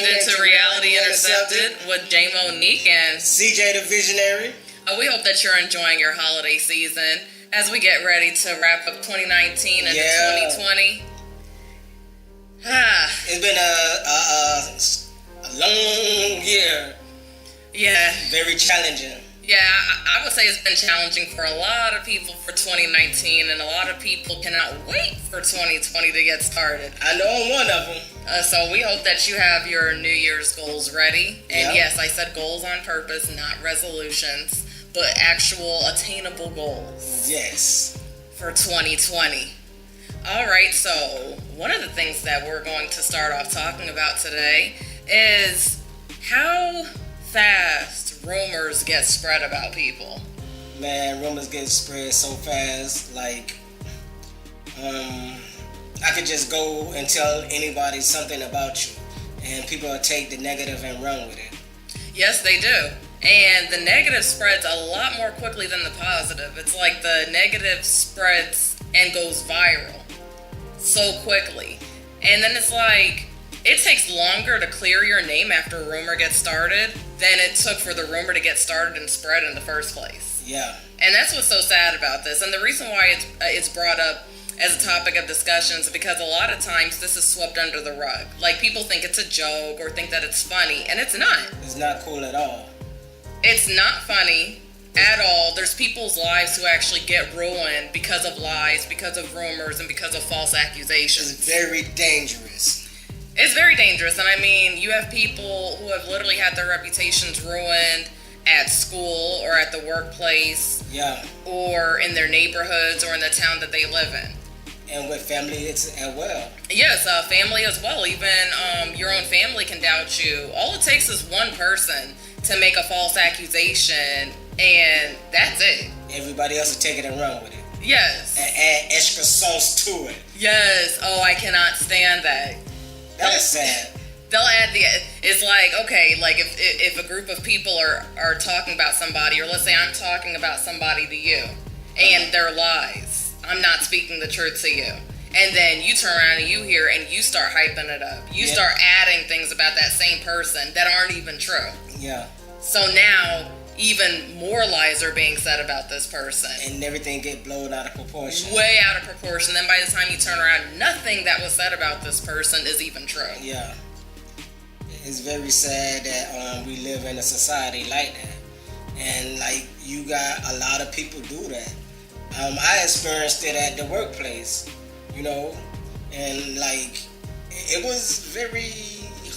into Reality Intercepted with J. Monique and CJ the Visionary. We hope that you're enjoying your holiday season as we get ready to wrap up 2019 into 2020. It's been a long year. Yeah. Very challenging. Yeah, I would say it's been challenging for a lot of people for 2019, and a lot of people cannot wait for 2020 to get started. I know I'm one of them. So we hope that you have your New Year's goals ready. And yes, I said goals on purpose, not resolutions, but actual attainable goals. Yes. For 2020. All right, so one of the things that we're going to start off talking about today is how fast rumors get spread about people. Man, rumors get spread so fast. Like, I could just go and tell anybody something about you, and people will take the negative and run with it. Yes, they do. And the negative spreads a lot more quickly than the positive. It's like the negative spreads and goes viral so quickly. And then it's like, it takes longer to clear your name after a rumor gets started than it took for the rumor to get started and spread in the first place. Yeah. And that's what's so sad about this. And the reason why it's brought up as a topic of discussion is because a lot of times this is swept under the rug. Like, people think it's a joke or think that it's funny, and it's not. It's not cool at all. It's not funny at all. There's people's lives who actually get ruined because of lies, because of rumors, and because of false accusations. It's very dangerous. It's very dangerous. And I mean, you have people who have literally had their reputations ruined at school or at the workplace. Yeah. Or in their neighborhoods or in the town that they live in. And with family as well. Yes, family as well. Even your own family can doubt you. All it takes is one person to make a false accusation, and that's it. Everybody else will take it and run with it. Yes. And add extra sauce to it. Yes. Oh, I cannot stand that. That's sad. They'll add it's like, okay, like if a group of people are talking about somebody, or let's say I'm talking about somebody to you, and they're lies. I'm not speaking the truth to you. And then you turn around and you hear and you start hyping it up. You start adding things about that same person that aren't even true. Yeah. So now even more lies are being said about this person. And everything get blown out of proportion. Way out of proportion. Then by the time you turn around, nothing that was said about this person is even true. Yeah. It's very sad that we live in a society like that. And like, you got a lot of people do that. I experienced it at the workplace, you know, and like, it was very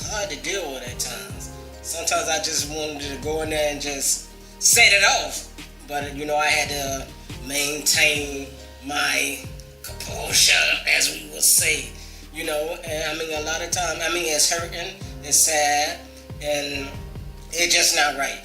hard to deal with at times. Sometimes I just wanted to go in there and just set it off, but you know, I had to maintain my composure, as we would say, you know. And I mean, a lot of times, I mean, it's hurting, it's sad, and it's just not right.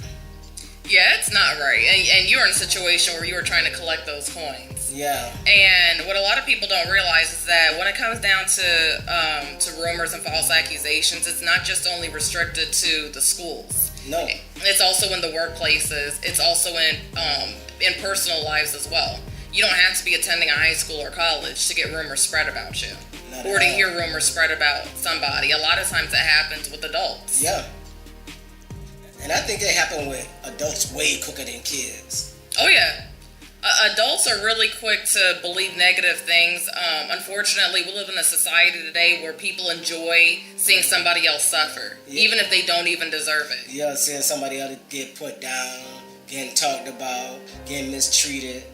Yeah, it's not right. And you're in a situation where you were trying to collect those coins. Yeah. And what a lot of people don't realize is that when it comes down to rumors and false accusations, it's not just only restricted to the schools. No. It's also in the workplaces. It's also in personal lives as well. You don't have to be attending a high school or college to get rumors spread about you. Or to hear rumors spread about somebody. A lot of times that happens with adults. Yeah. And I think it happened with adults way quicker than kids. Oh, yeah. Adults are really quick to believe negative things. Unfortunately, we live in a society today where people enjoy seeing somebody else suffer, even if they don't even deserve it. Yeah, seeing somebody else get put down, getting talked about, getting mistreated,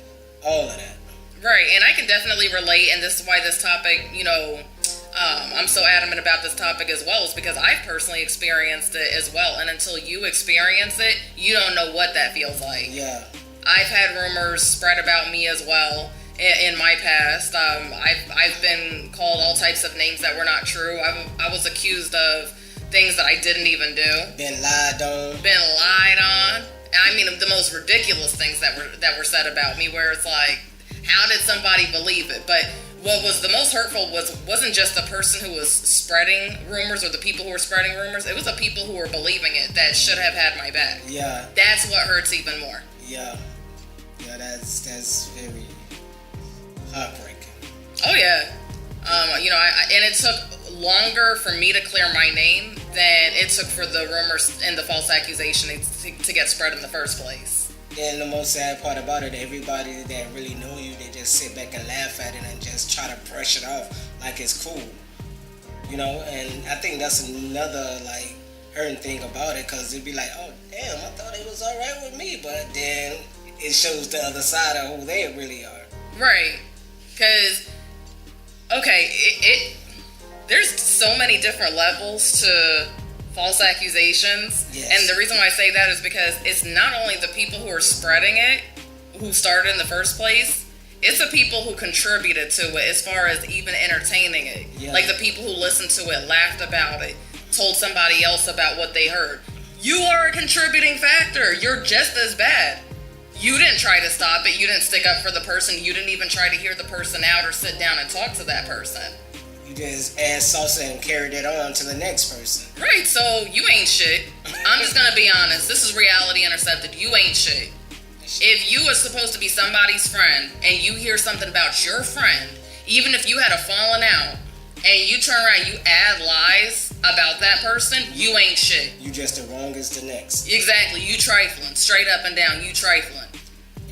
all of that. Right, and I can definitely relate, and this is why this topic, you know, I'm so adamant about this topic as well, is because I've personally experienced it as well. And until you experience it, you don't know what that feels like. Yeah. I've had rumors spread about me as well in my past. I've been called all types of names that were not true. I was accused of things that I didn't even do. Been lied on. Been lied on. I mean, the most ridiculous things that were said about me, where it's like, how did somebody believe it? But what was the most hurtful wasn't just the person who was spreading rumors or the people who were spreading rumors. It was the people who were believing it that should have had my back. Yeah. That's what hurts even more. Yeah. Yeah, that's very heartbreaking. Oh, yeah. And it took longer for me to clear my name than it took for the rumors and the false accusation to get spread in the first place. And the most sad part about it, everybody that really know you, they just sit back and laugh at it and just try to brush it off like it's cool. You know, and I think that's another, like, hurting thing about it, because it'd be like, oh, damn, I thought it was all right with me, but then it shows the other side of who they really are. Right. Because, okay, there's so many different levels to false accusations. Yes. And the reason why I say that is because it's not only the people who are spreading it who started in the first place, it's the people who contributed to it as far as even entertaining it. Yeah. Like the people who listened to it, laughed about it, told somebody else about what they heard. You are a contributing factor. You're just as bad. You didn't try to stop it. You didn't stick up for the person. You didn't even try to hear the person out or sit down and talk to that person. You just add salsa and carried it on to the next person. Right, so you ain't shit. I'm just gonna be honest. This is reality intercepted. You ain't shit. If you are supposed to be somebody's friend and you hear something about your friend, even if you had a falling out, and you turn around and you add lies about that person, you ain't shit. You just the wrong as the next. Exactly. You trifling. Straight up and down, you trifling.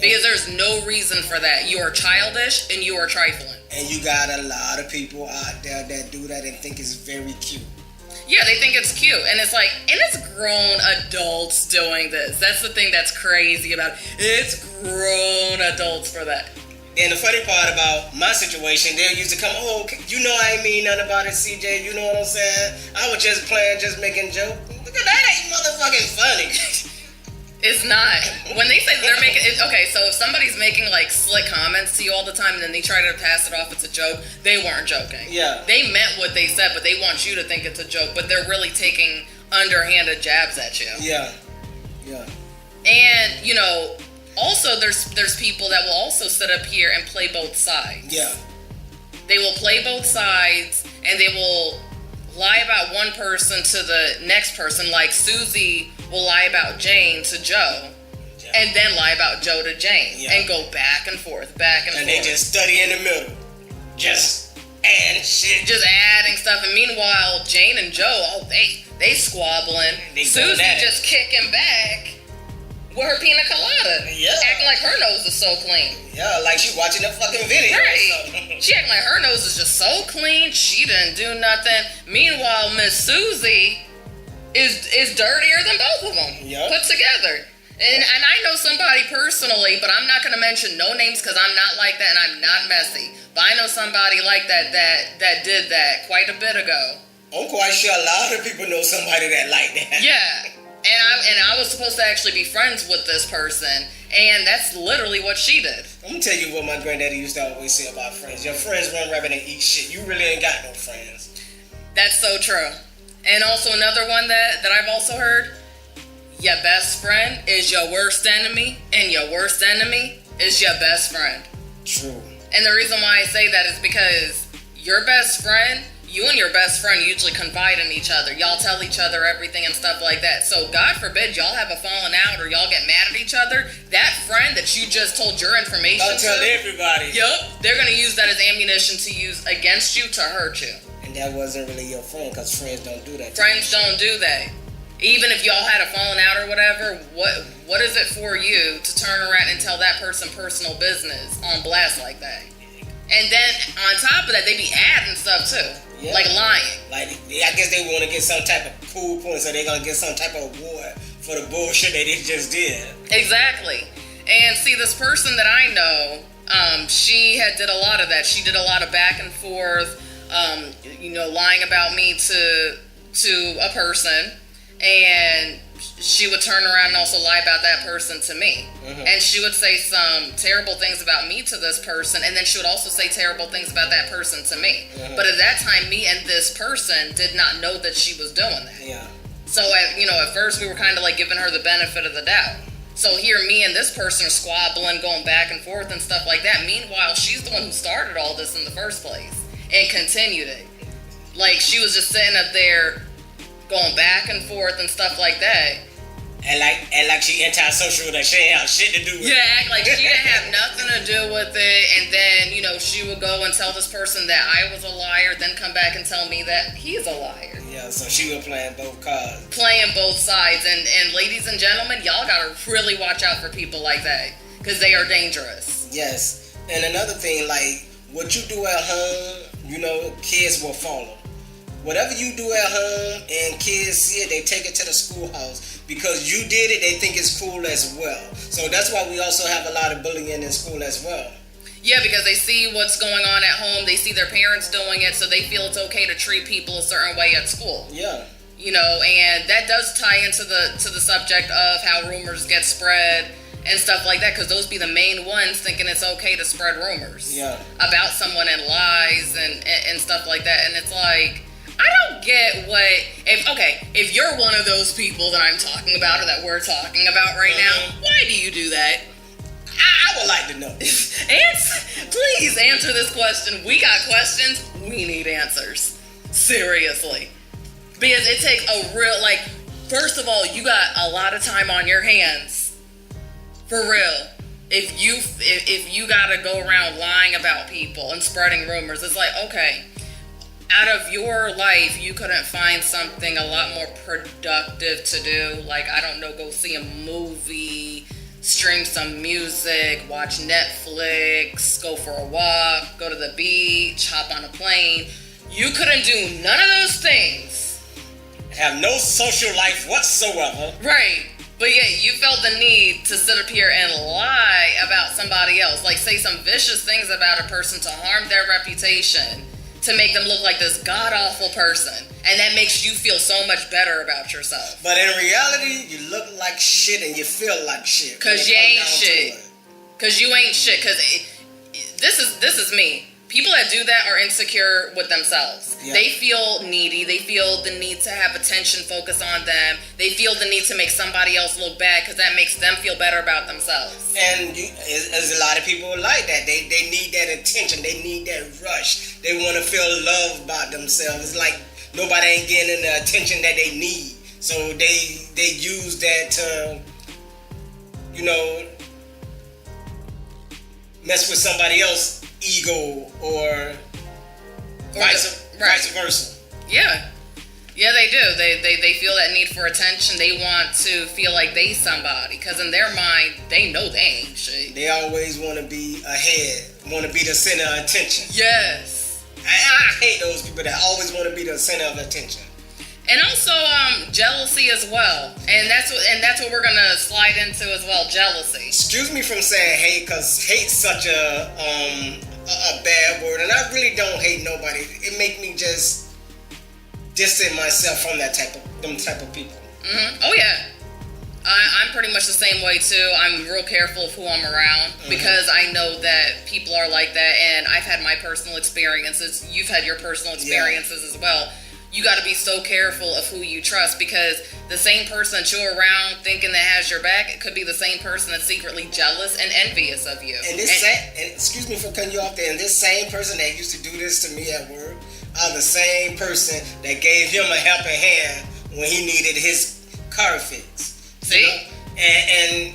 Because there's no reason for that. You are childish and you are trifling. And you got a lot of people out there that do that and think it's very cute. Yeah, they think it's cute. And it's like, and it's grown adults doing this. That's the thing that's crazy about it. It's grown adults for that. And the funny part about my situation, they'll used to come, oh, you know I ain't mean nothing about it, CJ. You know what I'm saying? I was just playing, just making jokes. Look at that, ain't motherfucking funny. It's not. When they say they're making it, okay, so if somebody's making like slick comments to you all the time and then they try to pass it off as a joke, they weren't joking. Yeah. They meant what they said, but they want you to think it's a joke, but they're really taking underhanded jabs at you. Yeah. Yeah. And, you know, also there's people that will also sit up here and play both sides. Yeah. They will play both sides and they will lie about one person to the next person, like Susie will lie about Jane to Joe, and then lie about Joe to Jane, and go back and forth. And they just study in the middle. Just adding shit. Just adding stuff. And meanwhile, Jane and Joe, oh, they squabbling. Susie just kicking back with her pina colada. Yeah. Acting like her nose is so clean. Yeah, like she watching a fucking video. Right. She acting like her nose is just so clean. She didn't do nothing. Meanwhile, Miss Susie is dirtier than both of them put together. And I know somebody personally, but I'm not going to mention no names because I'm not like that and I'm not messy. But I know somebody like that did that quite a bit ago. I'm quite sure a lot of people know somebody that like that. Yeah. And I was supposed to actually be friends with this person, and that's literally what she did. I'm going to tell you what my granddaddy used to always say about friends. Your friends run rabbit and eat shit. You really ain't got no friends. That's so true. And also another one that I've also heard, your best friend is your worst enemy, and your worst enemy is your best friend. True. And the reason why I say that is because your best friend, you and your best friend usually confide in each other. Y'all tell each other everything and stuff like that. So God forbid y'all have a falling out or y'all get mad at each other. That friend that you just told your information Don't tell everybody. Yup. They're going to use that as ammunition to use against you to hurt you. And that wasn't really your friend because friends don't do that. Friends don't do that. Even if y'all had a falling out or whatever, what is it for you to turn around and tell that person personal business on blast like that? And then on top of that, they be adding stuff too. Yeah. Like lying. Like, I guess they want to get some type of cool points, so they're going to get some type of award for the bullshit they just did. Exactly. And see, this person that I know, she did a lot of that. She did a lot of back and forth, lying about me to a person. And she would turn around and also lie about that person to me. Mm-hmm. And she would say some terrible things about me to this person, and then she would also say terrible things about that person to me. Mm-hmm. But at that time, me and this person did not know that she was doing that. Yeah. So, at first we were kind of like giving her the benefit of the doubt. So here, me and this person are squabbling, going back and forth and stuff like that. Meanwhile, she's the one who started all this in the first place and continued it. Like, she was just sitting up there going back and forth and stuff like that. And like she antisocial, that she ain't have shit to do with it. Yeah, act like she didn't have nothing to do with it. And then, she would go and tell this person that I was a liar, then come back and tell me that he's a liar. Yeah. Yeah, so she was playing both cards. Playing both sides. And ladies and gentlemen, y'all gotta really watch out for people like that, because they are dangerous. Yes. And another thing, like, what you do at home, kids will follow. Whatever you do at home and kids see it, they take it to the schoolhouse. Because you did it, they think it's cool as well. So that's why we also have a lot of bullying in school as well. Yeah, because they see what's going on at home, they see their parents doing it, so they feel it's okay to treat people a certain way at school. Yeah. And that does tie into the subject of how rumors get spread and stuff like that, because those be the main ones thinking it's okay to spread rumors about someone and lies and stuff like that. And it's like, I don't get if you're one of those people that I'm talking about or that we're talking about right now, why do you do that? I would like to know. Please answer this question. We got questions. We need answers. Seriously. Because it takes a real, first of all, you got a lot of time on your hands. For real. If you gotta go around lying about people and spreading rumors, it's like, okay, out of your life, you couldn't find something a lot more productive to do. Like, I don't know, go see a movie, stream some music, watch Netflix, go for a walk, go to the beach, hop on a plane. You couldn't do none of those things. Have no social life whatsoever. Right. But yeah, you felt the need to sit up here and lie about somebody else. Like, say some vicious things about a person to harm their reputation, to make them look like this god-awful person. And that makes you feel so much better about yourself. But in reality, you look like shit and you feel like shit. Because you ain't shit. Because you ain't shit. Because this is me. People that do that are insecure with themselves. Yeah. They feel needy. They feel the need to have attention focused on them. They feel the need to make somebody else look bad because that makes them feel better about themselves. And there's a lot of people like that. They need that attention. They need that rush. They want to feel loved by themselves. It's like nobody ain't getting the attention that they need. So they use that to, mess with somebody else's ego or vice versa. Yeah. Yeah, they do. They feel that need for attention. They want to feel like they somebody. Because in their mind, they know they ain't shit. They always want to be ahead. Want to be the center of attention. Yes. I hate those people that always want to be the center of attention. And also jealousy as well. And that's what we're gonna slide into as well, jealousy. Excuse me from saying hate, because hate's such a bad word, and I really don't hate nobody. It make me just distance myself from them type of people. Mm-hmm. Oh yeah, I'm pretty much the same way too. I'm real careful of who I'm around because I know that people are like that, and I've had my personal experiences. You've had your personal experiences as well. You got to be so careful of who you trust, because the same person that you're around thinking that has your back, it could be the same person that's secretly jealous and envious of you. And excuse me for cutting you off there, and this same person that used to do this to me at work are the same person that gave him a helping hand when he needed his car fixed. See? And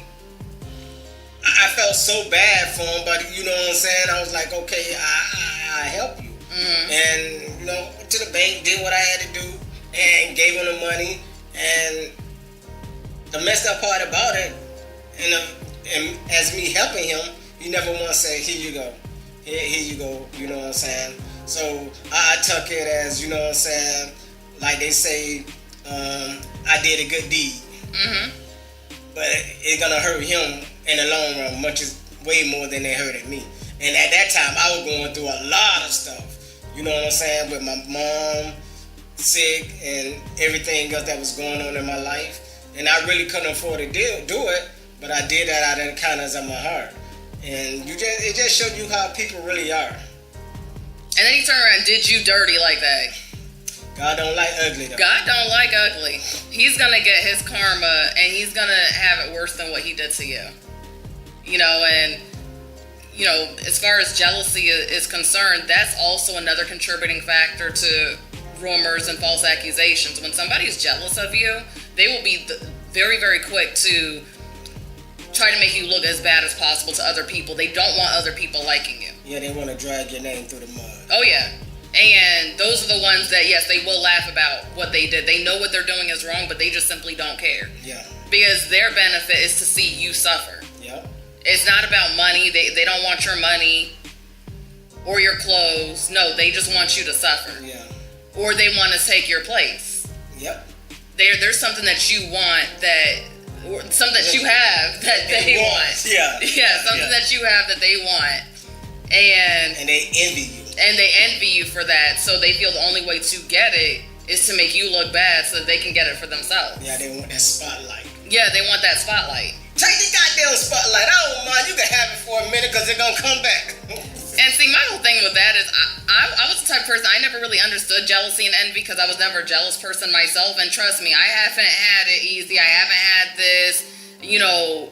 I felt so bad for him, but you know what I'm saying? I was like, okay, I help you. Mm-hmm. And went to the bank, did what I had to do, and gave him the money. And the messed up part about it, and as me helping him, he never once said, "Here you go, here you go." You know what I'm saying? So I took it as, you know what I'm saying, like they say, I did a good deed. Mm-hmm. But it's gonna hurt him in the long run, way more than it hurted me. And at that time, I was going through a lot of stuff. You know what I'm saying? With my mom sick and everything else that was going on in my life. And I really couldn't afford to do it, but I did that out of the kindness of my heart. And it just showed you how people really are. And then he turned around and did you dirty like that. God don't like ugly though. God don't like ugly. He's going to get his karma, and he's going to have it worse than what he did to you. And as far as jealousy is concerned, that's also another contributing factor to rumors and false accusations. When somebody is jealous of you, they will be very, very quick to try to make you look as bad as possible to other people. They don't want other people liking you. Yeah, they want to drag your name through the mud. Oh, yeah. And those are the ones that, yes, they will laugh about what they did. They know what they're doing is wrong, but they just simply don't care. Yeah. Because their benefit is to see you suffer. Yeah. It's not about money. They don't want your money or your clothes. No, they just want you to suffer. Yeah. Or they want to take your place. Yep. There's something that you want something that you have that they want. Yeah. Yeah, something that you have that they want. And they envy you. And they envy you for that, so they feel the only way to get it is to make you look bad so that they can get it for themselves. Yeah, they want that spotlight. Yeah, they want that spotlight. Take the goddamn spotlight. I don't mind. You can have it for a minute because they're going to come back. And see, my whole thing with that is I was the type of person, I never really understood jealousy and envy because I was never a jealous person myself. And trust me, I haven't had it easy. I haven't had this,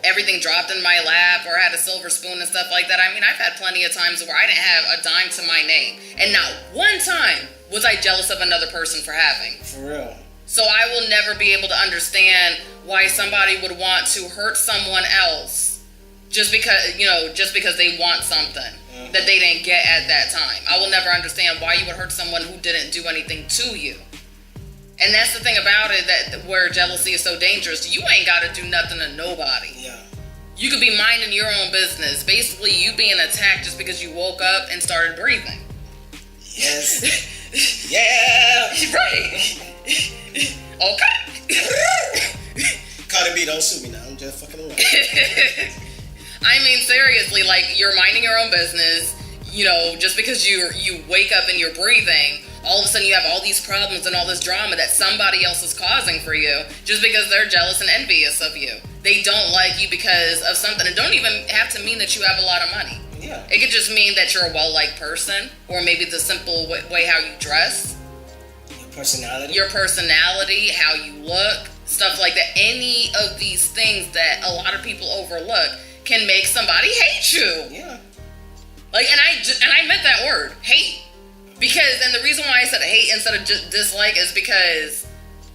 everything dropped in my lap or had a silver spoon and stuff like that. I mean, I've had plenty of times where I didn't have a dime to my name. And not one time was I jealous of another person for having. For real. So I will never be able to understand why somebody would want to hurt someone else just because they want something that they didn't get at that time. I will never understand why you would hurt someone who didn't do anything to you. And that's the thing about it, that where jealousy is so dangerous. You ain't got to do nothing to nobody. Yeah. You could be minding your own business. Basically, you being attacked just because you woke up and started breathing. Yes. Yeah. Right. Okay. Cardi B, don't sue me now. I'm just fucking around. I mean, seriously, like, you're minding your own business. Just because you wake up and you're breathing, all of a sudden you have all these problems and all this drama that somebody else is causing for you just because they're jealous and envious of you. They don't like you because of something. It don't even have to mean that you have a lot of money. Yeah. It could just mean that you're a well-liked person, or maybe the simple way how you dress. Your personality, how you look, stuff like that. Any of these things that a lot of people overlook can make somebody hate you. Yeah. Like, and I meant that word, hate. And the reason why I said hate instead of just dislike is because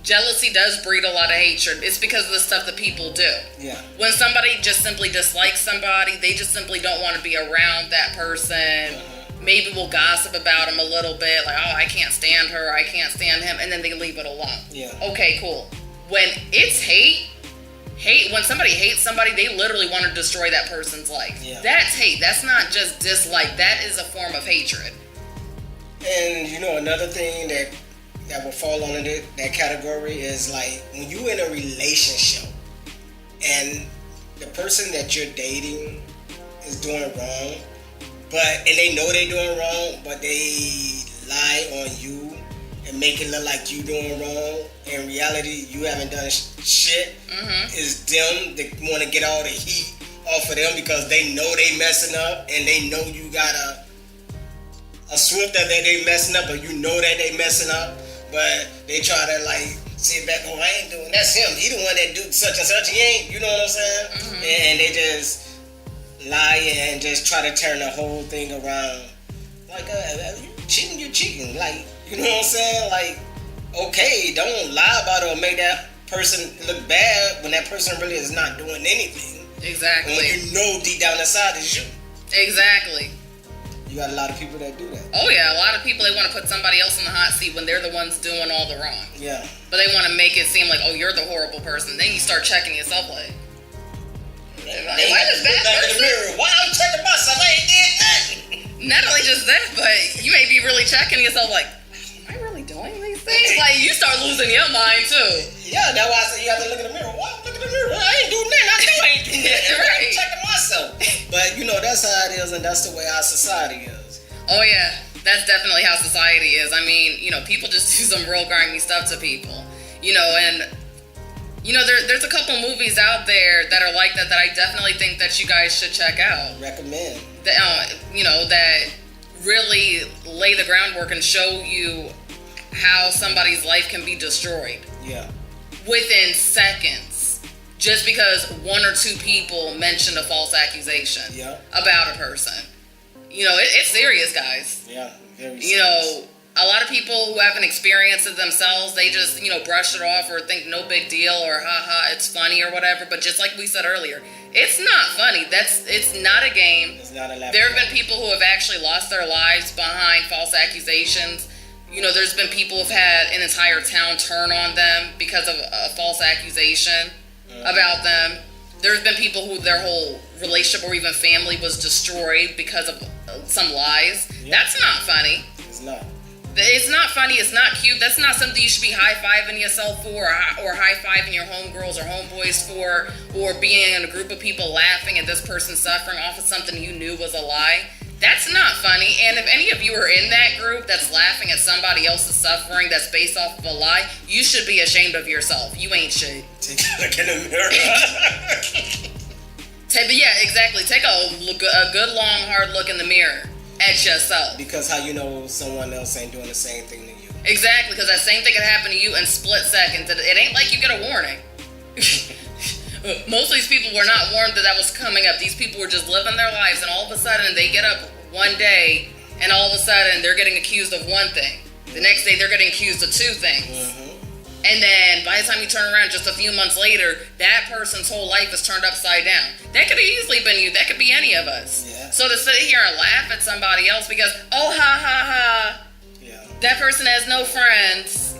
jealousy does breed a lot of hatred. It's because of the stuff that people do. Yeah. When somebody just simply dislikes somebody, they just simply don't want to be around that person. Maybe we'll gossip about them a little bit, like, oh, I can't stand her, I can't stand him, and then they leave it alone. Yeah. Okay, cool. When it's hate, when somebody hates somebody, they literally want to destroy that person's life. Yeah. That's hate. That's not just dislike. That is a form of hatred. And another thing that will fall under that category is like when you in a relationship and the person that you're dating is doing wrong, and they know they're doing wrong, but they lie on you and make it look like you doing wrong. In reality, you haven't done shit. It's them that want to get all the heat off of them because they know they messing up and they know you got a swift that they messing up, but you know that they messing up, but they try to like sit back, oh, I ain't doing, that's him, he the one that do such and such, he ain't, you know what I'm saying? And they just lie and just try to turn the whole thing around. Like, you cheating, like, you know what I'm saying? Like, okay, don't lie about it or make that person look bad when that person really is not doing anything. Exactly. When you know deep down inside is you. Exactly. You got a lot of people that do that. Oh yeah, a lot of people, they want to put somebody else in the hot seat when they're the ones doing all the wrong. Yeah. But they want to make it seem like, oh, you're the horrible person. Then you start checking yourself like, am I just that person? Why I'm checking myself? I ain't did nothing. Not only just that, but you may be really checking yourself like, am I really doing these things? Like, you start losing your mind too. Yeah, that's why I said you have to look in the mirror. Why look in the mirror? I ain't doing nothing. I know I ain't doing nothing. Right. I'm checking myself. But that's how it is, and that's the way our society is. Oh yeah, that's definitely how society is. I mean, people just do some real grimy stuff to people. And there's a couple movies out there that are like that I definitely think that you guys should check out. Recommend. That really lay the groundwork and show you how somebody's life can be destroyed. Yeah. Within seconds. Just because one or two people mentioned a false accusation about a person. It's serious, guys. Yeah, very serious. A lot of people who haven't experienced it themselves, they just, brush it off or think no big deal or haha, it's funny or whatever. But just like we said earlier, It's not funny. It's not a game. It's not a laugh. There have been people who have actually lost their lives behind false accusations. You know, there's been people who've had an entire town turn on them because of a false accusation about them. There's been people who their whole relationship or even family was destroyed because of some lies. Yeah. That's not funny. It's not. It's not funny. It's not cute. That's not something you should be high-fiving yourself for, or high-fiving your homegirls or homeboys for, or being in a group of people laughing at this person suffering off of something you knew was a lie. That's not funny. And if any of you are in that group that's laughing at somebody else's suffering that's based off of a lie, you should be ashamed of yourself. You ain't shit. Take a look in the mirror. Yeah, exactly. Take a good, long, hard look in the mirror at yourself. Because how you know someone else ain't doing the same thing to you. Exactly, because that same thing could happen to you in split seconds. It ain't like you get a warning. Most of these people were not warned that was coming up. These people were just living their lives, and all of a sudden they get up one day, and all of a sudden they're getting accused of one thing. The next day they're getting accused of two things. And then by the time you turn around just a few months later, that person's whole life is turned upside down. That could have easily been you. That could be any of us. Yeah. So to sit here and laugh at somebody else because, oh, ha, ha, ha, that person has no friends,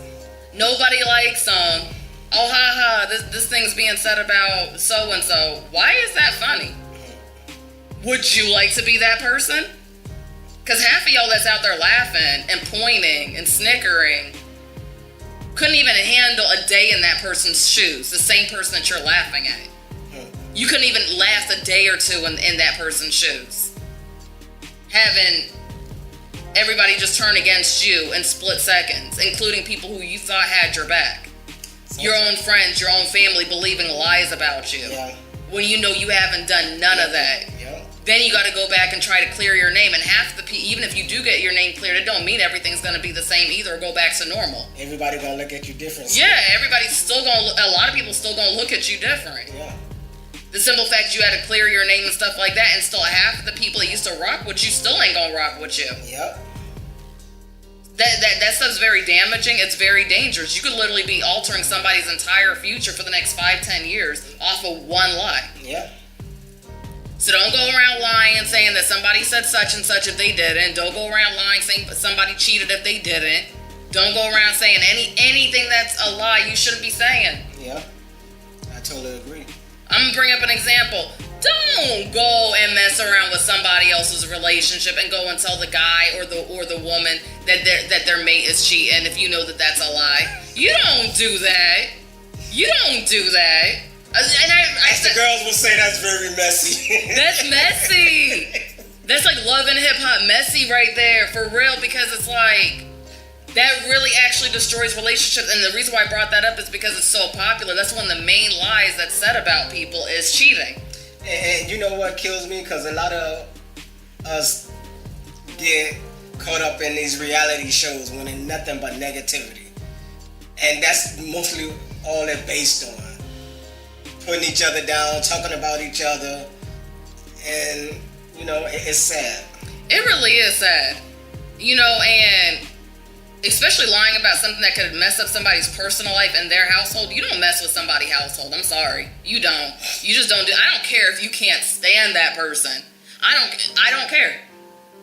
nobody likes them, oh, ha, ha, this thing's being said about so-and-so. Why is that funny? Would you like to be that person? Because half of y'all that's out there laughing and pointing and snickering couldn't even handle a day in that person's shoes, the same person that you're laughing at. You couldn't even last a day or two in that person's shoes. Having everybody just turn against you in split seconds, including people who you thought had your back. Your own friends, your own family believing lies about you. Yeah. When you know you haven't done none of that. Yeah. Then you got to go back and try to clear your name. And even if you do get your name cleared, it don't mean everything's going to be the same either or go back to normal. Everybody going to look at you different. Yeah, everybody's still going to, a lot of people still going to look at you different. Yeah. The simple fact you had to clear your name and stuff like that, and still half of the people that used to rock with you still ain't going to rock with you. Yep. That stuff's very damaging. It's very dangerous. You could literally be altering somebody's entire future for the next 5-10 years off of one lie. Yeah. So don't go around lying saying that somebody said such and such if they didn't. Don't go around lying saying somebody cheated if they didn't. Don't go around saying anything that's a lie you shouldn't be saying. Yeah. I totally agree. I'm going to bring up an example. Don't go and mess around with somebody else's relationship and go and tell the guy or the woman that their mate is cheating if you know that that's a lie. You don't do that. You don't do that. And As the girls will say, that's very messy. That's messy. That's like Love and Hip Hop messy right there, for real, because it's like, that really actually destroys relationships. And the reason why I brought that up is because it's so popular. That's one of the main lies that's said about people is cheating. And you know what kills me? Because a lot of us get caught up in these reality shows when it's nothing but negativity. And that's mostly all they're based on. Putting each other down, talking about each other. And, you know, it's sad. It really is sad. You know, and especially lying about something that could mess up somebody's personal life and their household. You don't mess with somebody's household. I'm sorry. You don't. You just don't do. I don't care if you can't stand that person. I don't care.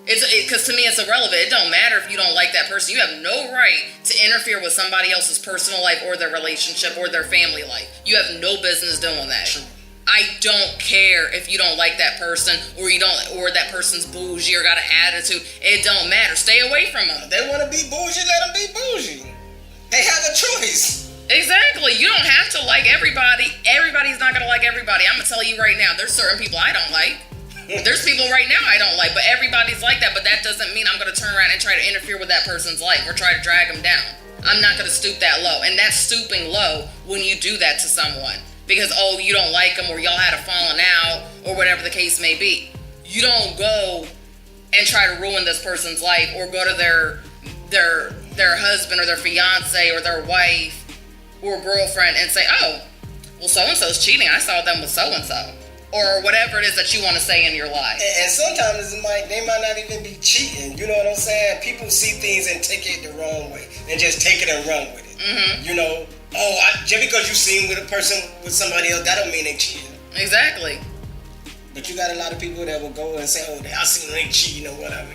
Because to me it's irrelevant. It don't matter if you don't like that person. You have no right to interfere with somebody else's personal life or their relationship or their family life. You have no business doing that. True. I don't care if you don't like that person or that person's bougie or got an attitude. It don't matter. Stay away from them. If they want to be bougie, let them be bougie. They have a choice. Exactly. You don't have to like everybody. Everybody's not going to like everybody. I'm going to tell you right now, there's certain people I don't like. There's people right now I don't like, but everybody's like that. But that doesn't mean I'm going to turn around and try to interfere with that person's life or try to drag them down. I'm not going to stoop that low. And that's stooping low when you do that to someone. Because, oh, you don't like them or y'all had a falling out or whatever the case may be. You don't go and try to ruin this person's life or go to their husband or their fiance or their wife or girlfriend and say, oh, well, so-and-so's cheating. I saw them with so-and-so. Or whatever it is that you want to say in your life. And sometimes they might not even be cheating. You know what I'm saying? People see things and take it the wrong way and just take it and run with it. Mm-hmm. You know, just because you seen with a person with somebody else, that don't mean they cheating. Exactly. But you got a lot of people that will go and say, oh, I seen they cheating or whatever.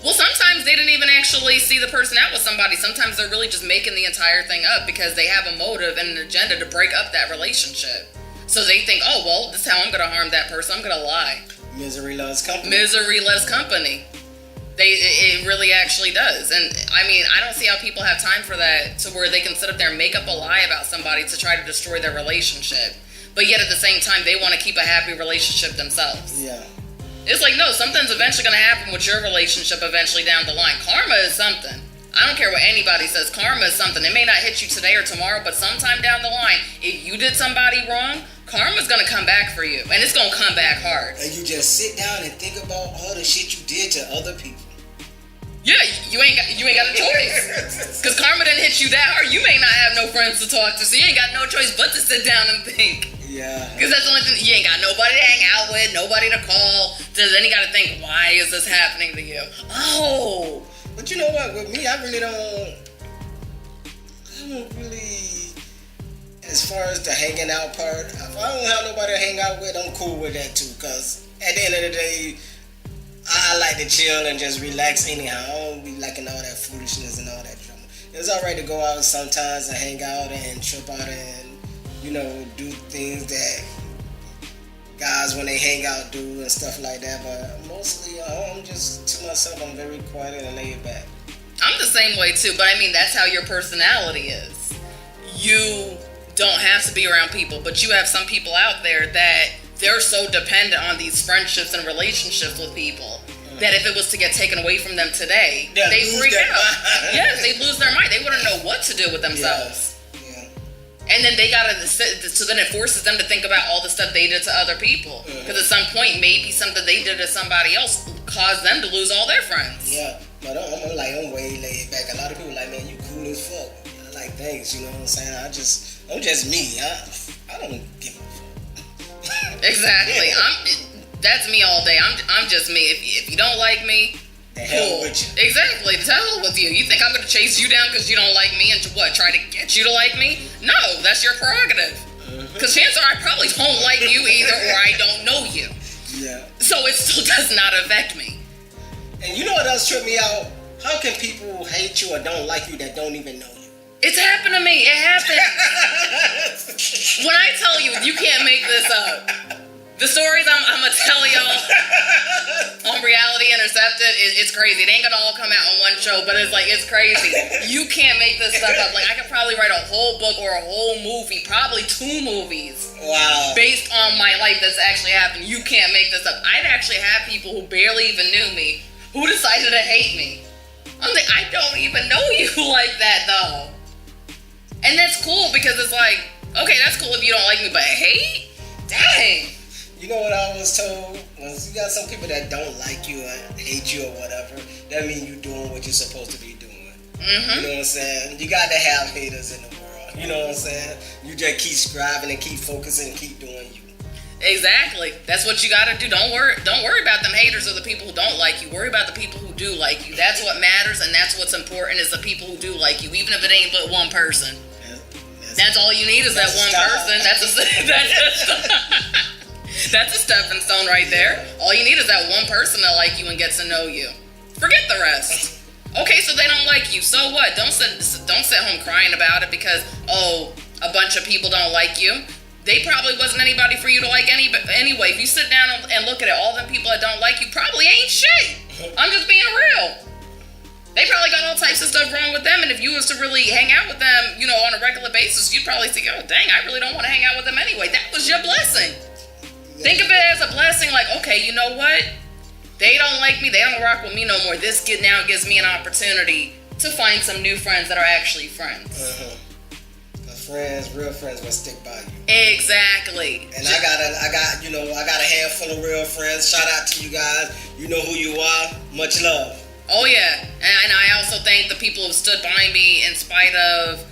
Well, sometimes they didn't even actually see the person out with somebody. Sometimes they're really just making the entire thing up because they have a motive and an agenda to break up that relationship. So they think, oh, well, this is how I'm going to harm that person. I'm going to lie. Misery loves company. Misery loves company. It really actually does. And I mean, I don't see how people have time for that, to where they can sit up there and make up a lie about somebody to try to destroy their relationship. But yet at the same time, they want to keep a happy relationship themselves. Yeah. It's like, no, something's eventually going to happen with your relationship eventually down the line. Karma is something. I don't care what anybody says. Karma is something. It may not hit you today or tomorrow, but sometime down the line, if you did somebody wrong, karma's going to come back for you. And it's going to come back hard. And you just sit down and think about all the shit you did to other people. Yeah, you ain't got a choice. Because karma didn't hit you that hard. You may not have no friends to talk to, so you ain't got no choice but to sit down and think. Yeah. Because that's the only thing. You ain't got nobody to hang out with, nobody to call. So then you got to think, why is this happening to you? Oh. But you know what? With me, I don't really, as far as the hanging out part, if I don't have nobody to hang out with, I'm cool with that too. Because at the end of the day, I like to chill and just relax anyhow. I don't be liking all that foolishness and all that drama. It's alright to go out sometimes and hang out and trip out and, do things that guys when they hang out do and stuff like that. But mostly, I'm just to myself. I'm very quiet and laid back. I'm the same way too, but I mean, that's how your personality is. You don't have to be around people, but you have some people out there that they're so dependent on these friendships and relationships with people that if it was to get taken away from them today, they freak out. Yes, they lose their mind. They wouldn't know what to do with themselves. Yeah. And then they gotta, so then it forces them to think about all the stuff they did to other people. Because at some point, maybe something they did to somebody else caused them to lose all their friends. Yeah, but I'm way laid back. A lot of people like, man, you cool as fuck. I like things, you know what I'm saying? I'm just me. I don't give a fuck. Exactly. That's me all day. I'm just me. If you don't like me, the hell with you. Exactly. The hell with you. You think I'm gonna chase you down because you don't like me and try to get you to like me? No, that's your prerogative. Because chances are I probably don't like you either, or I don't know you. Yeah. So it still does not affect me. And you know what else tripped me out? How can people hate you or don't like you that don't even know you? It's happened to me. It happened. When I tell you, you can't make this up. The stories I'm going to tell y'all on Reality Intercepted, it's crazy. It ain't going to all come out on one show, but it's crazy. You can't make this stuff up. Like, I could probably write a whole book or a whole movie, probably 2 movies. Wow. Based on my life that's actually happened. You can't make this up. I've actually had people who barely even knew me who decided to hate me. I'm like, I don't even know you like that, though. And that's cool because it's like, okay, that's cool if you don't like me, but hate? Dang. You know what I was told? Once you got some people that don't like you or hate you or whatever, that means you're doing what you're supposed to be doing. You know what I'm saying? You got to have haters in the world. You know what I'm saying? You just keep striving and keep focusing and keep doing you. Exactly. That's what you got to do. Don't worry about them haters or the people who don't like you. Worry about the people who do like you. That's what matters, and that's what's important is the people who do like you, even if it ain't but one person. That's all you need is that one person. That's a stepping stone right there. All you need is that one person that like you and gets to know you. Forget the rest. Okay, so they don't like you. So what? Don't sit home crying about it because, a bunch of people don't like you. They probably wasn't anybody for you to like anyway. If you sit down and look at it, all them people that don't like you probably ain't shit. I'm just being real. They probably got all types of stuff wrong with them, and if you was to really hang out with them, on a regular basis, you'd probably think, oh, dang, I really don't want to hang out with them anyway. That was your blessing. Think of it as a blessing, like, okay, you know what? They don't like me. They don't rock with me no more. This now gives me an opportunity to find some new friends that are actually friends. Real friends will stick by you. Exactly. And I got a handful of real friends. Shout out to you guys. You know who you are. Much love. Oh yeah, and I also thank the people who stood by me in spite of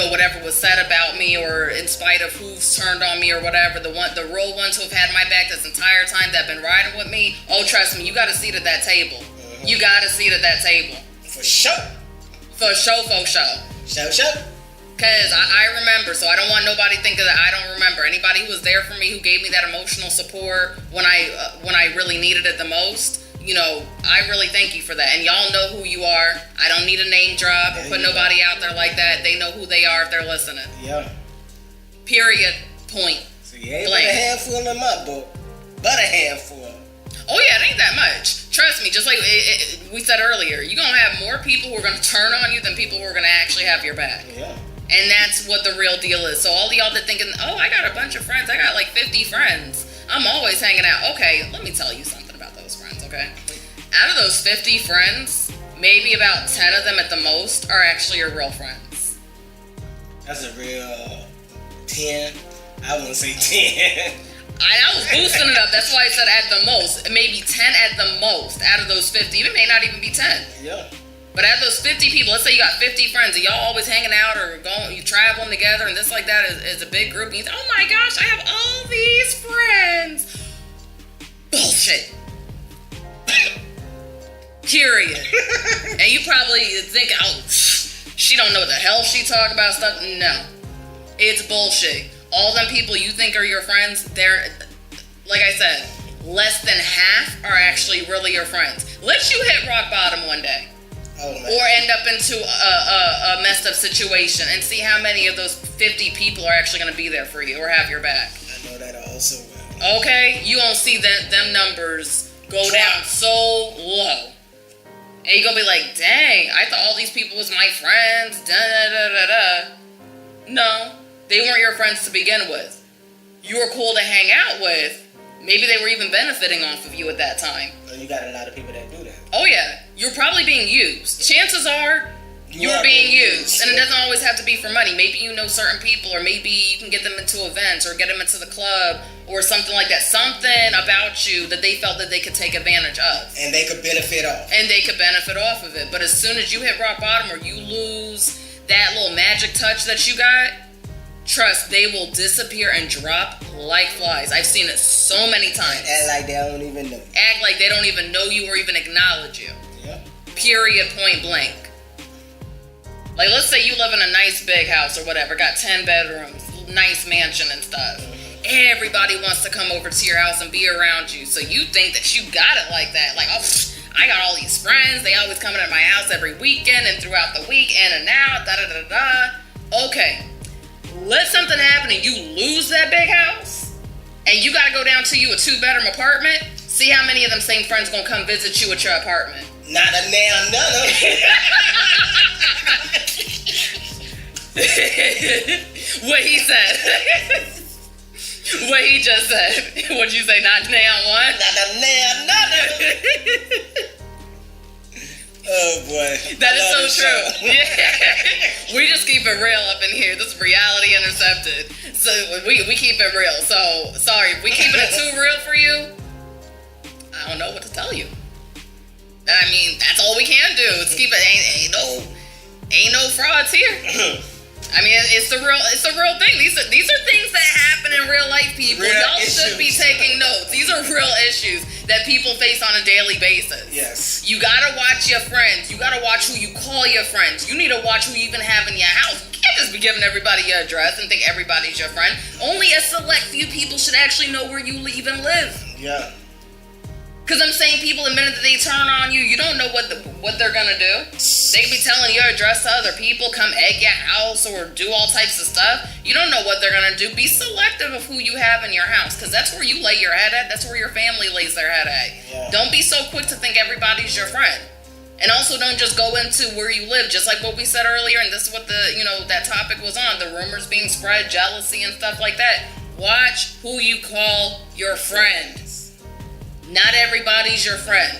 whatever was said about me, or in spite of who's turned on me or whatever. The real ones who have had my back this entire time that have been riding with me. Oh, trust me, you got a seat at that table. You got a seat at that table. For sure. For sure. Show. Because I remember, so I don't want nobody thinking that I don't remember. Anybody who was there for me, who gave me that emotional support when I really needed it the most, I really thank you for that. And y'all know who you are. I don't need a name drop or put nobody out there like that. They know who they are if they're listening. Yeah. Period. Point. So you ain't but a handful in my book, but a handful. Oh yeah, it ain't that much. Trust me, just like we said earlier, you're going to have more people who are going to turn on you than people who are going to actually have your back. Yeah. And that's what the real deal is. So all y'all that thinking, oh, I got a bunch of friends. I got like 50 friends. I'm always hanging out. Okay, let me tell you something about those friends, okay? Out of those 50 friends, maybe about 10 of them at the most are actually your real friends. That's a real 10. I wouldn't say 10. I was boosting it up. That's why I said at the most. Maybe 10 at the most out of those 50. It may not even be 10. Yeah. But out of those 50 people, let's say you got 50 friends and y'all always hanging out or you traveling together and this like that is a big group. And you think, oh my gosh, I have all these friends. Bullshit. Period. And you probably think, oh, she don't know what the hell she talking about stuff. No. It's bullshit. All them people you think are your friends, they're, like I said, less than half are actually really your friends. Let you hit rock bottom one day. Oh, man. Or end up into a messed up situation and see how many of those 50 people are actually going to be there for you or have your back. I know that also. Okay? You won't see them numbers go down so low. And you're going to be like, dang, I thought all these people was my friends. Da-da-da-da-da. No, they weren't your friends to begin with. You were cool to hang out with. Maybe they were even benefiting off of you at that time. Well, you got a lot of people that do that. Oh, yeah. You're probably being used. Chances are you're being used. And it doesn't always have to be for money. Maybe you know certain people, or maybe you can get them into events or get them into the club or something like that. Something about you that they felt that they could take advantage of. And they could benefit off. And they could benefit off of it. But as soon as you hit rock bottom or you lose that little magic touch that you got, trust, they will disappear and drop like flies. I've seen it so many times. Act like they don't even know. Act like they don't even know you or even acknowledge you. Yeah. Period, point blank. Like, let's say you live in a nice big house or whatever, got 10 bedrooms, nice mansion and stuff. Everybody wants to come over to your house and be around you. So you think that you got it like that. Like, oh, I got all these friends. They always coming to my house every weekend and throughout the week, in and out, da-da-da-da. Okay. Let something happen and you lose that big house and you got to go down to you a 2-bedroom apartment. See how many of them same friends going to come visit you at your apartment. Not a damn none. What he said. What he just said. What'd you say? Not damn one? Not a damn none. Oh boy. That is so true. Yeah. We just keep it real up in here. This is reality intercepted. So we keep it real. So sorry, if we keeping it too real for you, I don't know what to tell you. I mean, that's all we can do. Is keep it. Ain't no frauds here. I mean, it's the real thing. These are things that happen in real life, people. Real Y'all issues. should be taking notes. These are real issues that people face on a daily basis. Yes. You gotta watch your friends. You gotta watch who you call your friends. You need to watch who you even have in your house. You can't just be giving everybody your address and think everybody's your friend. Only a select few people should actually know where you even live. Yeah. Because I'm saying people, the minute that they turn on you, you don't know what they're going to do. They could be telling your address to other people, come egg your house or do all types of stuff. You don't know what they're going to do. Be selective of who you have in your house, because that's where you lay your head at. That's where your family lays their head at. Yeah. Don't be so quick to think everybody's your friend. And also don't just go into where you live, just like what we said earlier, and this is what that topic was on, the rumors being spread, jealousy and stuff like that. Watch who you call your friend. Not everybody's your friend.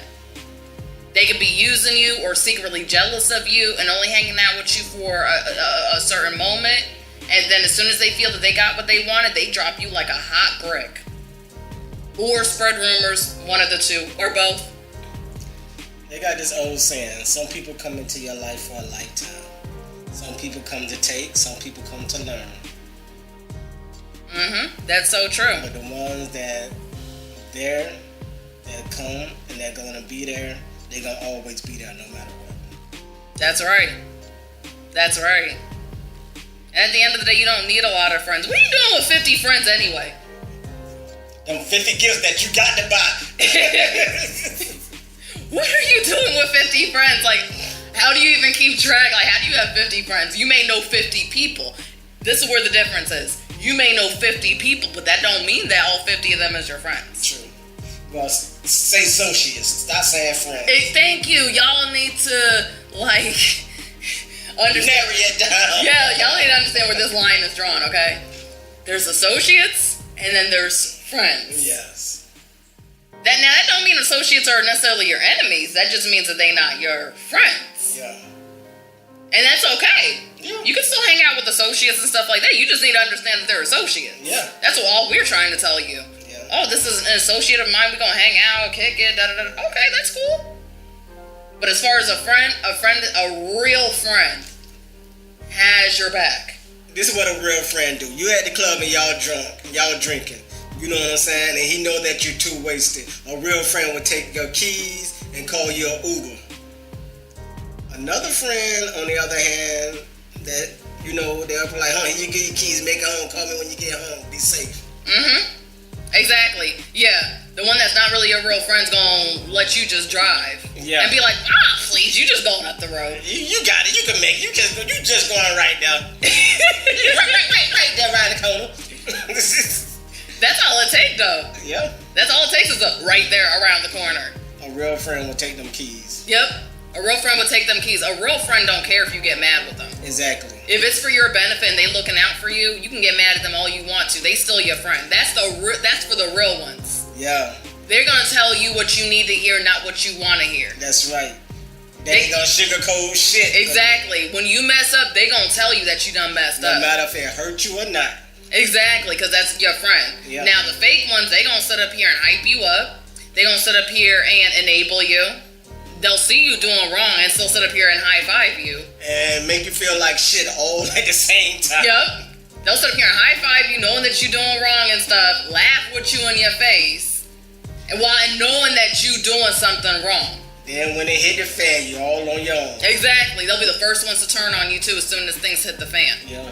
They could be using you or secretly jealous of you and only hanging out with you for a certain moment. And then as soon as they feel that they got what they wanted, they drop you like a hot brick. Or spread rumors, one of the two, or both. They got this old saying, some people come into your life for a lifetime. Some people come to take, some people come to learn. That's so true. But the ones that come and they're gonna be there, they're gonna always be there no matter what. That's right. That's right. And at the end of the day, you don't need a lot of friends. What are you doing with 50 friends anyway? Them 50 gifts that you got to buy. What are you doing with 50 friends? Like, how do you even keep track? Like, how do you have 50 friends? You may know 50 people. This is where the difference is. You may know 50 people, but that don't mean that all 50 of them is your friends. True. Well, say associates. Stop saying friends. Hey, thank you. Y'all need to, like, understand. Narrow it down. Yeah, y'all need to understand where this line is drawn, okay? There's associates, and then there's friends. Yes. That don't mean associates are necessarily your enemies. That just means that they're not your friends. Yeah. And that's okay. Yeah. You can still hang out with associates and stuff like that. You just need to understand that they're associates. Yeah. That's all we're trying to tell you. Yeah. Oh, this is an associate of mine. We're going to hang out, kick it, da-da-da. Okay, that's cool. But as far as a real friend has your back. This is what a real friend do. You at the club and y'all drunk, y'all drinking. You know what I'm saying? And he know that you're too wasted. A real friend would take your keys and call you an Uber. Another friend, on the other hand, that, you know, they'll be like, you get your keys, make it home, call me when you get home, be safe. Mm-hmm. Exactly. Yeah. The one that's not really your real friend's gonna let you just drive. Yeah. And be like, please, you just going up the road. You got it, you can make it. You just going right there. right there around the corner. That's all it takes, though. Yeah. That's all it takes is right there around the corner. A real friend will take them keys. Yep. A real friend will take them keys. A real friend don't care if you get mad with them. Exactly. If it's for your benefit and they looking out for you, you can get mad at them all you want to. They still your friend. That's for the real ones. Yeah. They're gonna tell you what you need to hear, not what you want to hear. That's right. They ain't gonna sugarcoat shit. Exactly. When you mess up, they gonna tell you that you done messed up. No matter if it hurt you or not. Exactly, because that's your friend. Yeah. Now, the fake ones, they gonna sit up here and hype you up. They gonna sit up here and enable you. They'll see you doing wrong and still sit up here and high-five you. And make you feel like shit all at the same time. Yep. They'll sit up here and high-five you knowing that you're doing wrong and stuff, laugh with you in your face, and while knowing that you doing something wrong. Then when they hit the fan, you're all on your own. Exactly. They'll be the first ones to turn on you, too, as soon as things hit the fan. Yeah.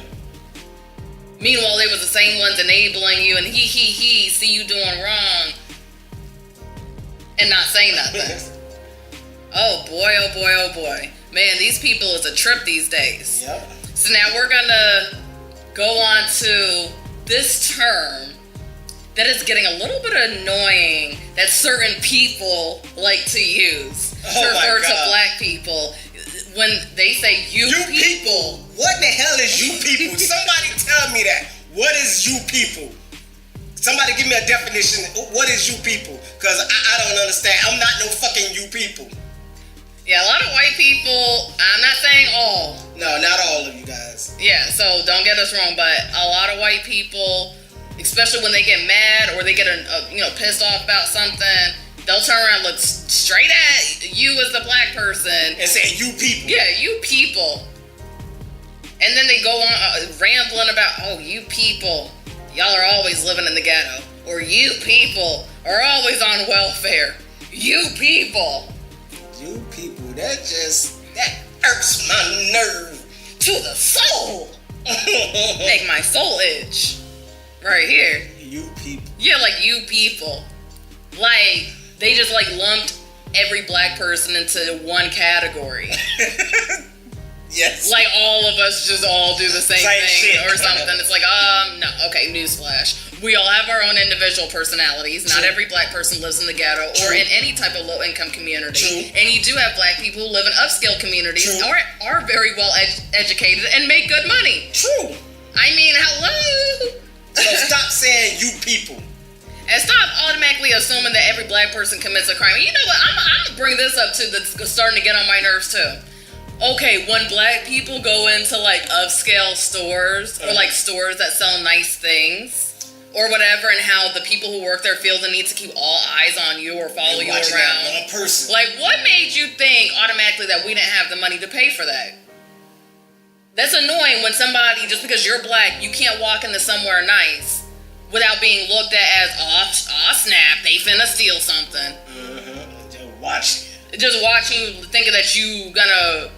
Meanwhile, they was the same ones enabling you and see you doing wrong and not say nothing. Oh boy, oh boy, oh boy. Man, these people is a trip these days. Yep. So now we're gonna go on to this term that is getting a little bit annoying that certain people like to use to refer to black people. When they say you people. What the hell is you people? Somebody tell me that. What is you people? Somebody give me a definition. What is you people? Because I don't understand. I'm not no fucking you people. Yeah, a lot of white people, I'm not saying all. No, not all of you guys. Yeah, so don't get us wrong, but a lot of white people, especially when they get mad or they get pissed off about something, they'll turn around and look straight at you as the black person and say, you people. Yeah, you people. And then they go on rambling about, oh, you people, y'all are always living in the ghetto. Or you people are always on welfare. You people. You people, that irks my nerve to the soul. Make my soul itch. Right here. You people. Yeah, like you people. Like, they just lumped every black person into one category. Yes. Like all of us just all do the same thing shit. Or something. It's like, no. Okay, newsflash. We all have our own individual personalities. Not every black person lives in the ghetto or in any type of low-income community. True. And you do have black people who live in upscale communities or are very well educated and make good money. True. I mean, hello. So stop saying you people. And stop automatically assuming that every black person commits a crime. You know what? I'm going to bring this up too that's starting to get on my nerves too. Okay, when black people go into upscale stores or stores that sell nice things or whatever, and how the people who work there feel the need to keep all eyes on you or follow you around. That one person. What made you think automatically that we didn't have the money to pay for that? That's annoying when somebody, just because you're black, you can't walk into somewhere nice without being looked at as, oh snap, they finna steal something. Just watching. Just watching you, thinking that you gonna,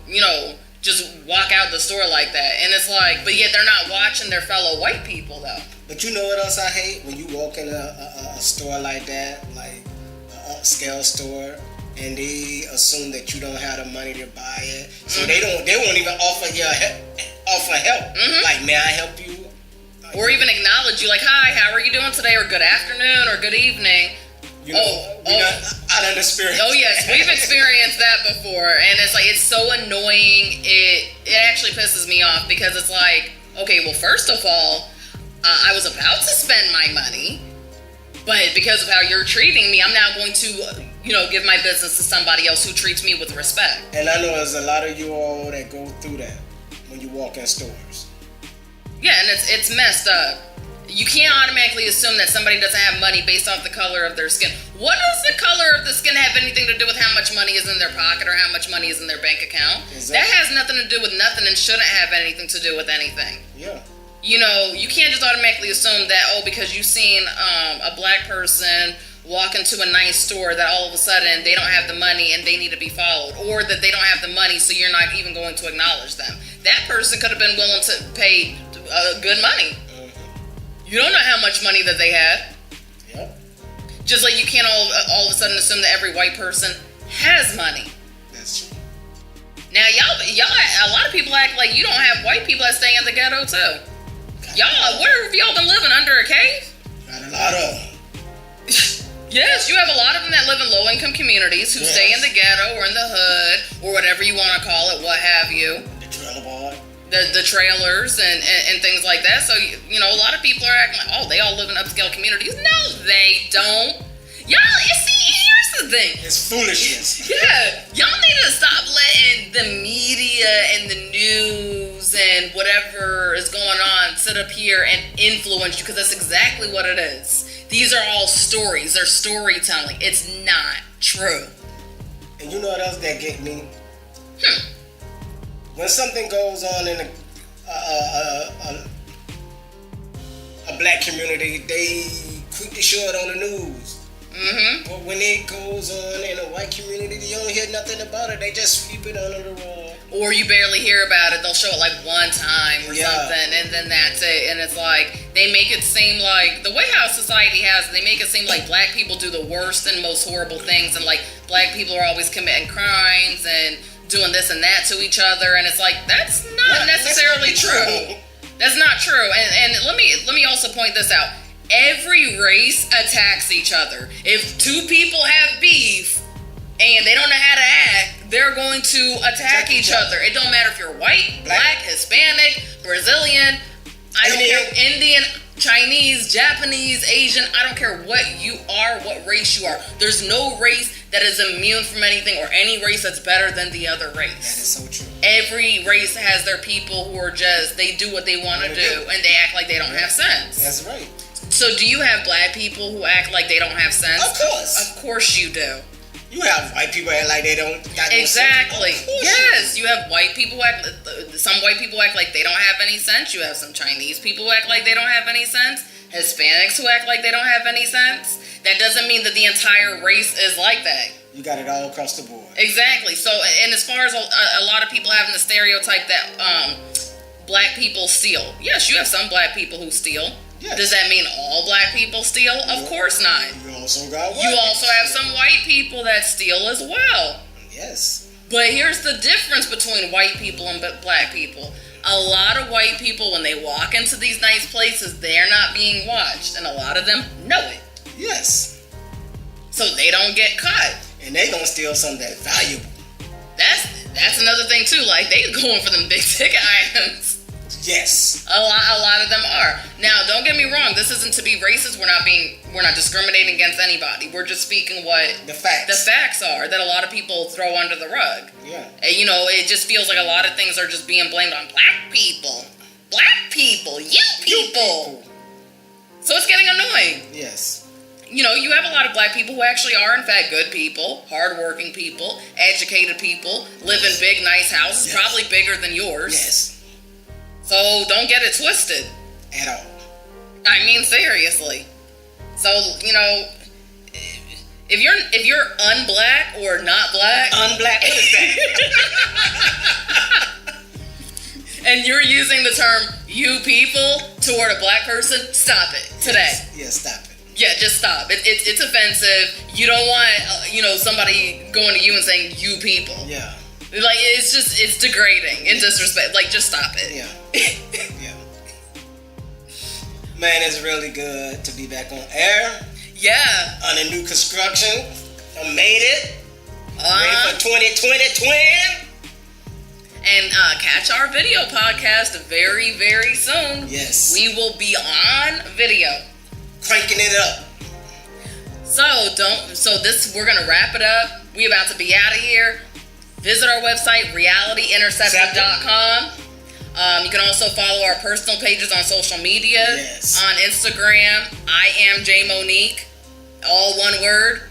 just walk out crowd the store like that. And it's like, but yet they're not watching their fellow white people though. But you know what else I hate? When you walk in a store like that, like an upscale store, and they assume that you don't have the money to buy it, so they won't even offer help. Like, may I help you? Or even acknowledge you, like, hi, how are you doing today? Or good afternoon, or good evening. You know, I done experienced. Oh yes, we've experienced that before, and it's like, it's so annoying. It actually pisses me off because it's like, okay, well, first of all, I was about to spend my money, but because of how you're treating me, I'm now going to, give my business to somebody else who treats me with respect. And I know there's a lot of you all that go through that when you walk in stores. Yeah, and it's messed up. You can't automatically assume that somebody doesn't have money based off the color of their skin. What does the color of the skin have anything to do with how much money is in their pocket or how much money is in their bank account? Exactly. That has nothing to do with nothing and shouldn't have anything to do with anything. Yeah. You can't just automatically assume that, because you've seen a black person walk into a nice store, that all of a sudden they don't have the money and they need to be followed, or that they don't have the money so you're not even going to acknowledge them. That person could have been willing to pay good money. You don't know how much money that they had. Yep. Just like you can't all of a sudden assume that every white person has money. That's true. Now y'all, a lot of people act like you don't have white people that stay in the ghetto too. Y'all, where have y'all been living, under a cave? Got a lot of them. Yes, you have a lot of them that live in low-income communities who stay in the ghetto or in the hood or whatever you want to call it, what have you. The trailer park. The trailers and things like that. So, a lot of people are acting like, oh, they all live in upscale communities. No, they don't. Y'all, here's the thing. It's foolishness. Yeah. Y'all need to stop letting the media and the news and whatever is going on sit up here and influence you, because that's exactly what it is. These are all stories. They're storytelling. It's not true. And you know what else that get me? When something goes on in a black community, they quick to show it on the news. Mm-hmm. But when it goes on in a white community, you don't hear nothing about it. They just sweep it under the rug. Or you barely hear about it. They'll show it like one time or something, and then that's it. And it's like, they make it seem like, the way how society has it, they make it seem like black people do the worst and most horrible things, and like black people are always committing crimes and doing this and that to each other, and it's like, that's not necessarily true. That's not true. And let me also point this out. Every race attacks each other. If two people have beef and they don't know how to act, they're going to attack each other. It don't matter if you're white, black, Hispanic, Brazilian, I don't care, Indian, Chinese, Japanese, Asian, I don't care what you are, what race you are. There's no race that is immune from anything, or any race that's better than the other race. That is so true. Every race has their people who are just, they do what they want to do, and they act like they don't have sense. That's right. So do you have black people who act like they don't have sense? Of course. Of course you do. You have white people act like they don't got no exactly. sense. Yes, you have white people some white people act like they don't have any sense. You have some Chinese people who act like they don't have any sense. Hispanics who act like they don't have any sense. That doesn't mean that the entire race is like that. You got it all across the board. Exactly. So, and as far as a lot of people having the stereotype that black people steal. Yes, you have some black people who steal. Yes. Does that mean all black people steal? Of course not. You also got white. You also have some white people that steal as well. Yes. But here's the difference between white people and black people. A lot of white people, when they walk into these nice places, they're not being watched, and a lot of them know it. Yes. So they don't get caught. And they gonna steal something that's valuable. That's another thing too. Like, they going for them big ticket items. Yes. A lot of them are. Now, don't get me wrong. This isn't to be racist. We're not discriminating against anybody. We're just speaking what the facts are that a lot of people throw under the rug. Yeah. And, it just feels like a lot of things are just being blamed on black people. Black people. You people. So it's getting annoying. Yes. You have a lot of black people who actually are, in fact, good people, hardworking people, educated people, live in big, nice houses, probably bigger than yours. Yes. So don't get it twisted. At all. I mean, seriously. So, if you're unblack or not black. Unblack, what is that? and you're using the term "you people" toward a black person, stop it today. Yeah, stop it. Yeah, just stop. It's offensive. You don't want somebody going to you and saying "you people." Yeah. Like it's degrading and disrespect. Like just stop it. Yeah. Yeah. Man, it's really good to be back on air. Yeah. On a new construction. I made it. Ready for 2020 twin. And catch our video podcast very, very soon. Yes. We will be on video. Cranking it up. We're gonna wrap it up. We about to be out of here. Visit our website, realityintercepted.com. You can also follow our personal pages on social media. Yes. On Instagram, I am J Monique, all one word.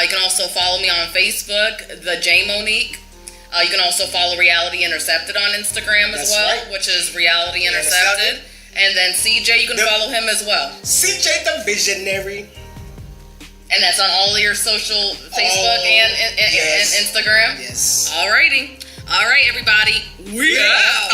You can also follow me on Facebook, the J Monique. You can also follow Reality Intercepted on Instagram as well, right. which is Reality Intercepted. And then CJ, you can follow him as well. CJ the Visionary. And that's on all of your social, Facebook and yes. Instagram? Yes. Alrighty. All right, everybody. We out.